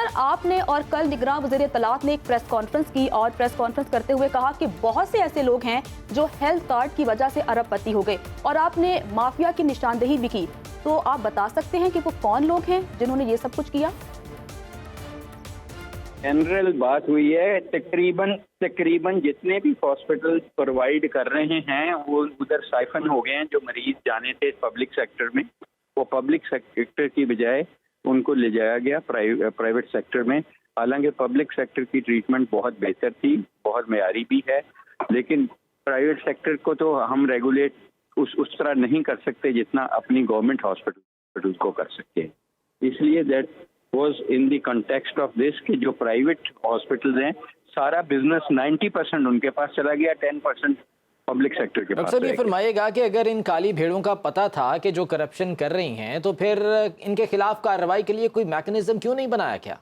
Sir, आपने और कल निगरान वज़ीर इत्तलात ने एक प्रेस कॉन्फ्रेंस की और प्रेस कॉन्फ्रेंस करते हुए कहा कि बहुत से ऐसे लोग हैं जो हेल्थ कार्ड की वजह से अरबपति हो गए और आपने माफिया की निशानदेही भी की। तो आप बता सकते हैं कि वो कौन लोग हैं जिन्होंने ये सब कुछ किया? जनरल बात हुई है, तकरीबन जितने भी हॉस्पिटल प्रोवाइड कर रहे हैं वो उधर साइफन हो गए हैं। जो मरीज जाने थे पब्लिक सेक्टर में, वो पब्लिक सेक्टर की बजाय उनको ले जाया गया प्राइवेट सेक्टर में। हालांकि पब्लिक सेक्टर की ट्रीटमेंट बहुत बेहतर थी, बहुत मेयारी भी है, लेकिन प्राइवेट सेक्टर को तो हम रेगुलेट उस तरह नहीं कर सकते जितना अपनी गवर्नमेंट हॉस्पिटल को कर सकते हैं। इसलिए that was in the context of this कि जो प्राइवेट हॉस्पिटल्स हैं सारा बिजनेस 90% उनके पास चला गया, 10% पब्लिक सेक्टर के पास। डॉक्टर साहब, ये फरमाइएगा कि अगर इन काली भेड़ों का पता था कि जो करप्शन कर रही हैं, तो फिर इनके खिलाफ कार्रवाई के लिए कोई मैकेनिज्म क्यों नहीं बनाया? क्या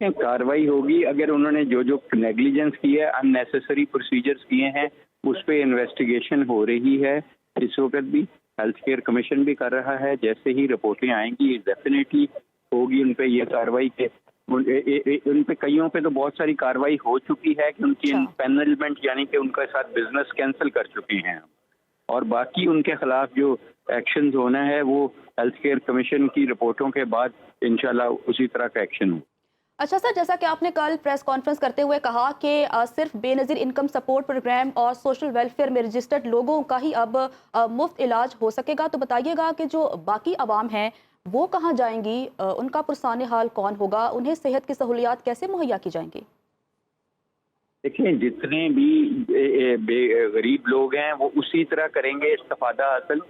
कार्रवाई होगी अगर उन्होंने जो नेग्लिजेंस की है, अननेसेसरी प्रोसीजर्स किए हैं, उस पर इन्वेस्टिगेशन हो रही है। इस वक्त भी हेल्थ केयर कमीशन भी कर रहा है। जैसे ही रिपोर्टें आएंगी डेफिनेटली होगी उन पे ये कार्रवाई के। उन पे कईयों पे तो बहुत सारी कार्रवाई हो चुकी है कि उनकी पैनलमेंट यानी कि उनके साथ बिजनेस कैंसिल कर चुके हैं, और बाकी उनके खिलाफ जो एक्शन होना है वो हेल्थ केयर कमीशन की रिपोर्टों के बाद इंशाल्लाह उसी तरह का एक्शन हो। अच्छा सर, जैसा कि आपने कल प्रेस कॉन्फ्रेंस करते हुए कहा कि सिर्फ बेनज़ीर इनकम सपोर्ट प्रोग्राम और सोशल वेलफेयर में रजिस्टर्ड लोगों का ही अब मुफ्त इलाज हो सकेगा, तो बताइएगा कि जो बाकी आवाम हैं वो कहाँ जाएंगी, उनका पुरसाने हाल कौन होगा, उन्हें सेहत की सहूलियात कैसे मुहैया की जाएंगी? देखिए, जितने भी गरीब लोग हैं वो उसी तरह करेंगे इस्तिफादा हासिल।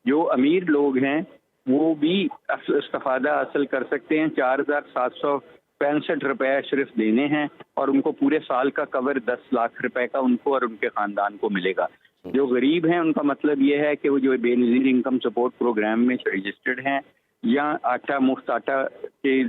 जो अमीर लोग हैं वो भी इस्तिफादा हासिल कर सकते हैं। 4,765 रुपए सिर्फ देने हैं और उनको पूरे साल का कवर 10 लाख रुपए का उनको और उनके खानदान को मिलेगा। जो गरीब हैं उनका मतलब ये है कि वो जो बेनज़ीर इनकम सपोर्ट प्रोग्राम में रजिस्टर्ड हैं या आटा मुफ्त आटा के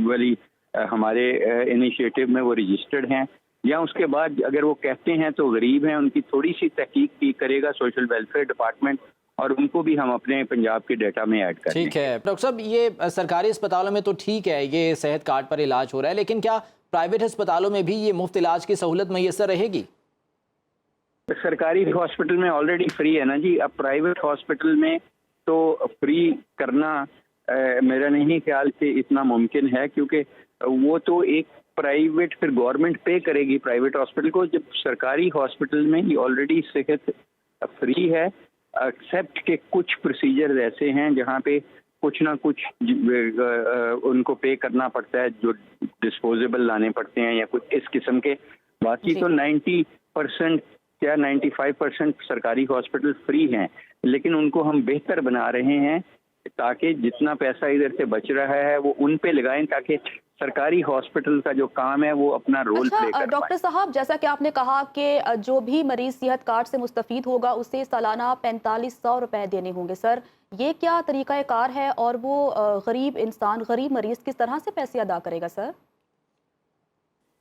वाली हमारे इनिशिएटिव में वो रजिस्टर्ड हैं, या उसके बाद अगर वो कहते हैं तो गरीब हैं, उनकी थोड़ी सी तहकीक की करेगा सोशल वेलफेयर डिपार्टमेंट और उनको भी हम अपने पंजाब के डेटा में ऐड करें। ठीक है डॉक्टर साहब, ये सरकारी अस्पतालों में तो ठीक है, ये सेहत कार्ड पर इलाज हो रहा है, लेकिन क्या प्राइवेट अस्पतालों में भी ये मुफ्त इलाज की सहूलत मैसर रहेगी? सरकारी हॉस्पिटल में ऑलरेडी फ्री है ना जी। अब प्राइवेट हॉस्पिटल में तो फ्री करना मेरा नहीं ख्याल कि इतना मुमकिन है, क्योंकि वो तो एक प्राइवेट फिर गवर्नमेंट पे करेगी प्राइवेट हॉस्पिटल को। जब सरकारी हॉस्पिटल में ही ऑलरेडी सेहत फ्री है, एक्सेप्ट के कुछ प्रोसीजर ऐसे हैं जहाँ पे कुछ ना कुछ उनको पे करना पड़ता है, जो डिस्पोजेबल लाने पड़ते हैं या कुछ इस किस्म के। बाकी तो 90% या 95% सरकारी हॉस्पिटल फ्री हैं, लेकिन उनको हम बेहतर बना रहे हैं ताकि जितना पैसा इधर से बच रहा है वो उन पे लगाएं, ताकि सरकारी हॉस्पिटल का जो काम है वो अपना रोल प्ले कर पाए। डॉक्टर साहब, जैसा कि आपने कहा कि जो भी मरीज सेहत कार्ड से मुस्तफीद होगा उसे सालाना 4500 रुपए देने होंगे, सर ये क्या तरीका कार है और वो गरीब इंसान, गरीब मरीज किस तरह से पैसे अदा करेगा सर?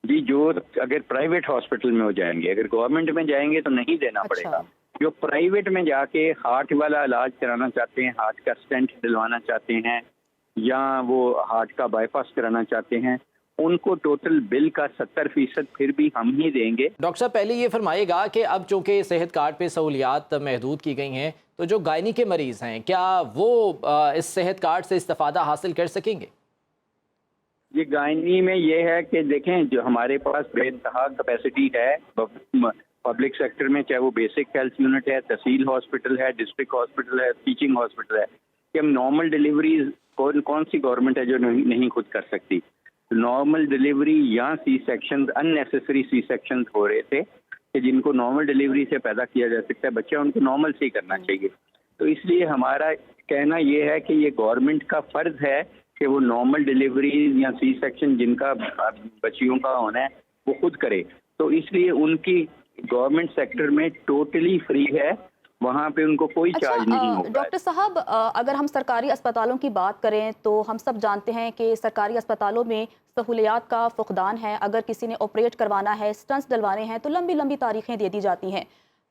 जी, जो अगर प्राइवेट हॉस्पिटल में हो जाएंगे, अगर गवर्नमेंट में जाएंगे तो नहीं देना पड़ेगा। जो प्राइवेट में जाके हार्ट वाला इलाज कराना चाहते हैं, हार्ट का स्टेंट डलवाना चाहते हैं या वो हार्ट का बाईपास कराना चाहते हैं, उनको टोटल बिल का 70% फिर भी हम ही देंगे। डॉक्टर साहब, पहले ये फरमाइएगा कि अब चूंकि सेहत कार्ड पे सहूलियात महदूद की गई हैं, तो जो गायनी के मरीज हैं क्या वो इस सेहत कार्ड से इस्तिफादा हासिल कर सकेंगे? ये गायनी में ये है कि देखें, जो हमारे पास बेइंतहा कैपेसिटी है पब्लिक सेक्टर में, चाहे वो बेसिक हेल्थ यूनिट है, तहसील हॉस्पिटल है, डिस्ट्रिक्ट हॉस्पिटल है, टीचिंग हॉस्पिटल है, कि हम नॉर्मल डिलीवरीज कौन सी गवर्नमेंट है जो नहीं खुद कर सकती। नॉर्मल डिलीवरी या C section, unnecessary C section हो रहे थे कि जिनको नॉर्मल डिलीवरी से पैदा किया जा सकता है बच्चा, उनको नॉर्मल से ही करना चाहिए। तो इसलिए हमारा कहना ये है कि ये गवर्नमेंट का फर्ज है कि वो नॉर्मल डिलीवरी या सी सेक्शन जिनका बच्चियों का होना है वो खुद करे। तो इसलिए उनकी गवर्नमेंट सेक्टर में टोटली फ्री है, वहाँ पे उनको कोई चार्ज नहीं होगा। डॉक्टर साहब, अगर हम सरकारी अस्पतालों की बात करें तो हम सब जानते हैं कि सरकारी अस्पतालों में सहूलियात का फुकदान है। अगर किसी ने ऑपरेट करवाना है, स्टंट्स डलवाने हैं तो लंबी लंबी तारीखें दे दी जाती हैं।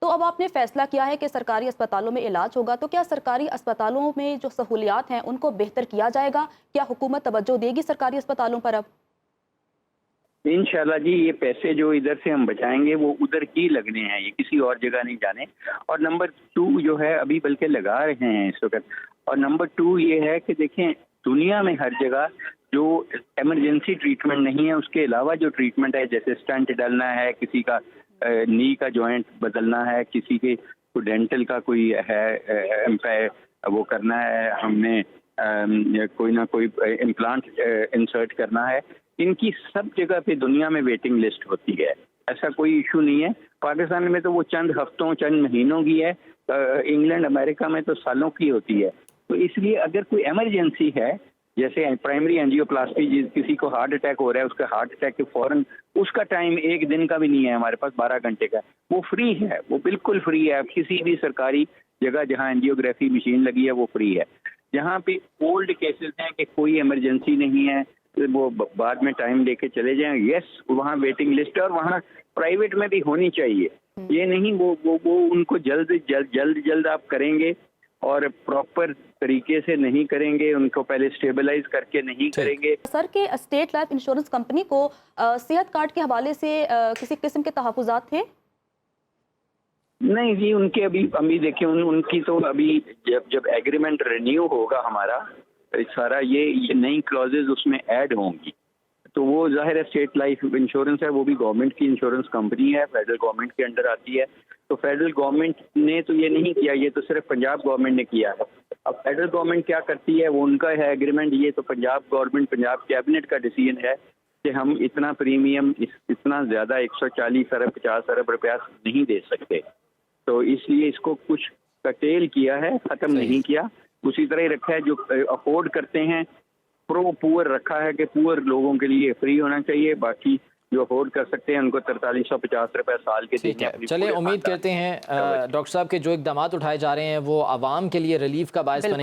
तो अब आपने फैसला किया है कि सरकारी अस्पतालों में इलाज होगा, तो क्या सरकारी अस्पतालों में जो सहूलियात हैं उनको बेहतर किया जाएगा? क्या हुकूमत तवज्जो देगी सरकारी अस्पतालों पर अब? इंशाल्लाह जी, ये पैसे जो इधर से हम बचाएंगे वो उधर ही लगने हैं, ये किसी और जगह नहीं जाने। और नंबर 2 जो है, अभी बल्कि लगा रहे हैं इस वक्त। और नंबर 2 ये है कि देखें, दुनिया में हर जगह जो इमरजेंसी ट्रीटमेंट नहीं है, उसके अलावा जो ट्रीटमेंट है, जैसे स्टंट डालना है, किसी का नी का जॉइंट बदलना है, किसी के डेंटल का कोई है वो करना है, हमने कोई ना कोई इम्प्लांट इंसर्ट करना है, इनकी सब जगह पे दुनिया में वेटिंग लिस्ट होती है। ऐसा कोई इशू नहीं है। पाकिस्तान में तो वो चंद हफ्तों चंद महीनों की है, इंग्लैंड अमेरिका में तो सालों की होती है। तो इसलिए अगर कोई इमरजेंसी है, जैसे प्राइमरी एंजियोप्लास्टी, किसी को हार्ट अटैक हो रहा है, उसका हार्ट अटैक के फौरन, उसका टाइम 1 दिन का भी नहीं है हमारे पास, 12 घंटे का, वो फ्री है, वो बिल्कुल फ्री है। किसी भी सरकारी जगह जहाँ एंजियोग्राफी मशीन लगी है वो फ्री है। जहाँ पे ओल्ड केसेस हैं कि कोई इमरजेंसी नहीं है, वो बाद में टाइम लेके चले जाएं, यस, वहाँ वेटिंग लिस्ट है, और वहाँ प्राइवेट में भी होनी चाहिए। ये नहीं वो उनको जल्द आप करेंगे और प्रॉपर तरीके से नहीं करेंगे, उनको पहले स्टेबलाइज करके नहीं करेंगे। सर के स्टेट लाइफ इंश्योरेंस कंपनी को सेहत कार्ड के हवाले से किसी किस्म के तहफ़्फ़ुज़ात थे? नहीं जी, उनके अभी देखिए, उनकी तो अभी जब एग्रीमेंट रिन्यू होगा हमारा, सारा ये नई क्लॉजेज उसमें ऐड होंगी, तो वो जाहिर है स्टेट लाइफ इंश्योरेंस है, वो भी गवर्नमेंट की इंश्योरेंस कंपनी है, फेडरल गवर्नमेंट के अंडर आती है। तो फेडरल गवर्नमेंट ने तो ये नहीं किया, ये तो सिर्फ पंजाब गवर्नमेंट ने किया है। अब फेडरल गवर्नमेंट क्या करती है, वो उनका है एग्रीमेंट, ये तो पंजाब गवर्नमेंट, पंजाब कैबिनेट का डिसीजन है कि हम इतना प्रीमियम, इतना ज़्यादा 140 अरब 50 अरब रुपया नहीं दे सकते। तो इसलिए इसको कुछ कटेल किया है, ख़त्म नहीं किया, उसी तरह ही रखा है। जो अफोर्ड करते हैं, प्रो पुअर रखा है कि पुअर लोगों के लिए फ्री होना चाहिए, बाकी जो अफोर्ड कर सकते हैं उनको 4350 रुपए साल के ठीक है। चलिए, उम्मीद करते हैं डॉक्टर साहब के जो इकदाम उठाए जा रहे हैं वो आवाम के लिए रिलीफ का बायस बने।